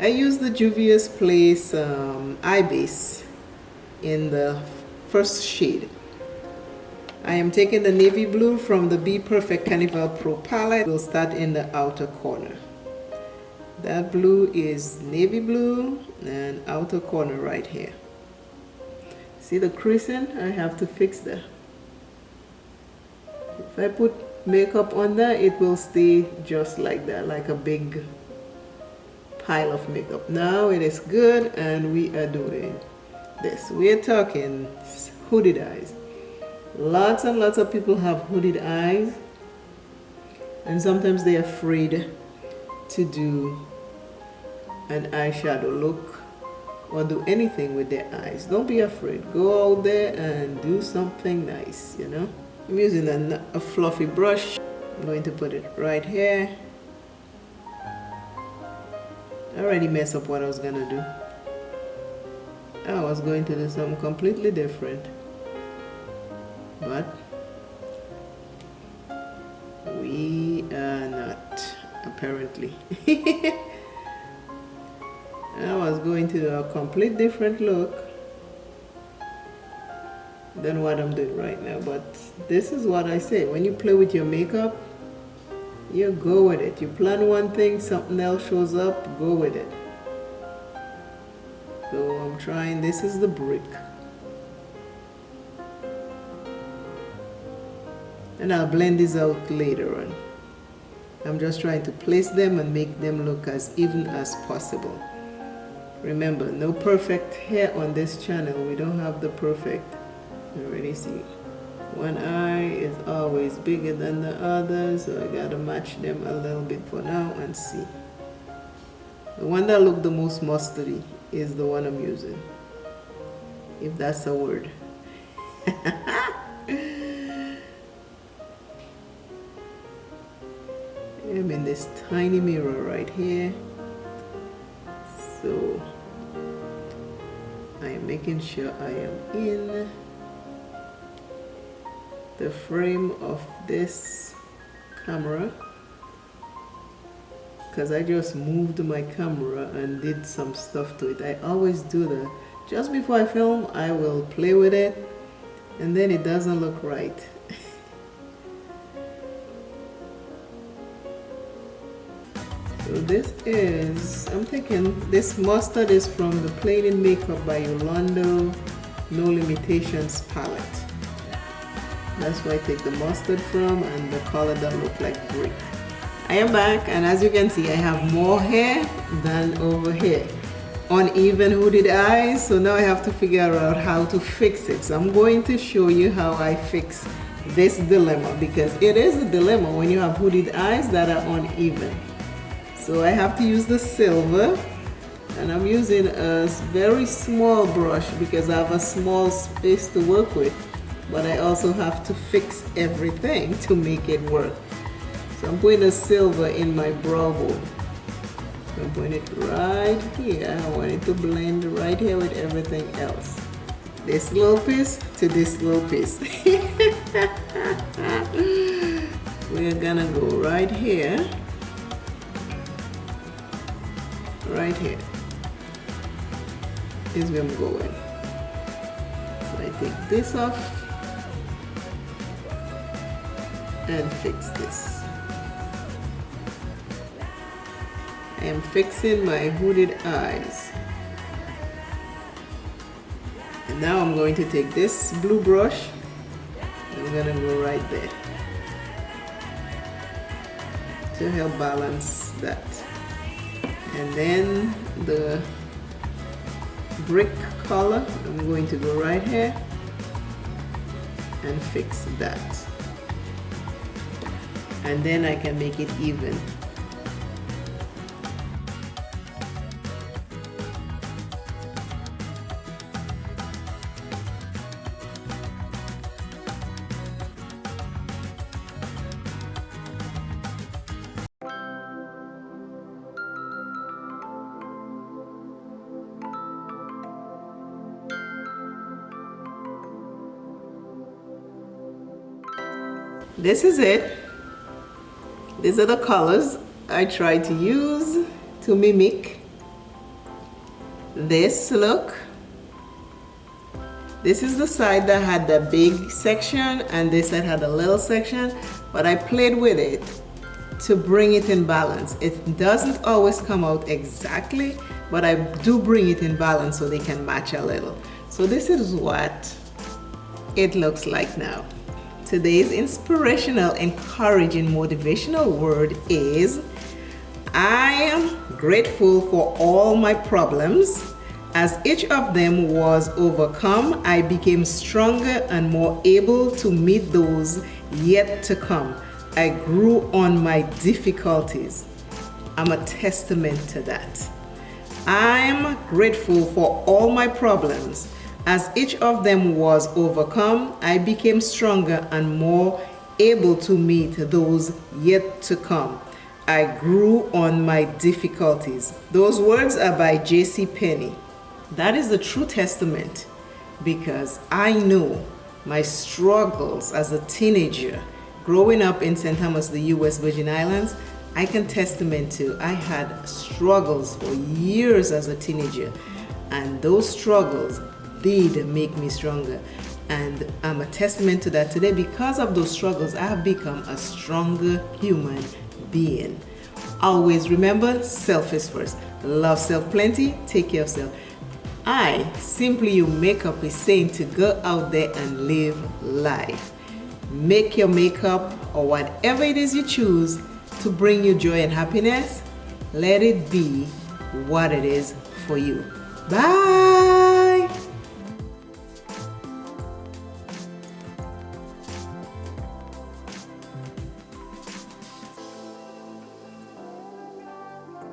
I use the Juvia's Place eye base in the first shade. I am taking the navy blue from the Be Perfect Carnival Pro palette. We'll start in the outer corner. That blue is navy blue and outer corner right here. See the creasing? I have to fix that. If I put makeup on that, it will stay just like that, like a big pile of makeup. Now it is good, and we are doing this. We're talking hooded eyes. Lots and lots of people have hooded eyes, and sometimes they're afraid to do an eyeshadow look or do anything with their eyes. Don't be afraid. Go out there and do something nice, you know. I'm using a fluffy brush. I'm going to put it right here. I already messed up what I was gonna do. I was going to do something completely different, but we are not, apparently. I was going to do a complete different look than what I'm doing right now, but this is what I say. When you play with your makeup, you go with it. You plan one thing, something else shows up, go with it. So I'm trying, this is the brick. And I'll blend these out later on. I'm just trying to place them and make them look as even as possible. Remember, no perfect hair on this channel. We don't have the perfect. You already see. One eye is always bigger than the other, so I gotta match them a little bit for now and see. The one that looked the most mustardy is the one I'm using, if that's a word. I'm in this tiny mirror right here, so I am making sure I am in the frame of this camera, because I just moved my camera and did some stuff to it. I always do that. Just before I film, I will play with it, and then it doesn't look right. So this is, I'm thinking this mustard is from the Plain in Makeup by Yolando No Limitations palette. That's where I take the mustard from, and the color that look like brick. I am back, and as you can see, I have more hair than over here. Uneven hooded eyes, so now I have to figure out how to fix it. So I'm going to show you how I fix this dilemma, because it is a dilemma when you have hooded eyes that are uneven. So I have to use the silver, and I'm using a very small brush because I have a small space to work with, but I also have to fix everything to make it work. So I'm putting the silver in my brow bone. So I'm putting it right here. I want it to blend right here with everything else. This little piece to this little piece. We're gonna go right here. Right here is where I'm going. So I take this off and fix this. I am fixing my hooded eyes. And now I'm going to take this blue brush, and I'm gonna go right there to help balance that. And then the brick color, I'm going to go right here and fix that. And then I can make it even. This is it. These are the colors I try to use to mimic this look. This is the side that had the big section and this side had a little section, but I played with it to bring it in balance. It doesn't always come out exactly, but I do bring it in balance so they can match a little. So this is what it looks like now. Today's inspirational, encouraging, motivational word is, I am grateful for all my problems. As each of them was overcome, I became stronger and more able to meet those yet to come. I grew on my difficulties. I'm a testament to that. I'm grateful for all my problems. As each of them was overcome, I became stronger and more able to meet those yet to come. I grew on my difficulties. Those words are by J.C. Penney. That is the true testament, because I know my struggles as a teenager growing up in St. Thomas, the U.S. Virgin Islands. I can testament to I had struggles for years as a teenager, and those struggles did make me stronger. And I'm a testament to that today. Because of those struggles, I have become a stronger human being. Always remember, self is first. Love self plenty, take care of self. I, Simply You Makeup, is saying to go out there and live life. Make your makeup or whatever it is you choose to bring you joy and happiness. Let it be what it is for you. Bye.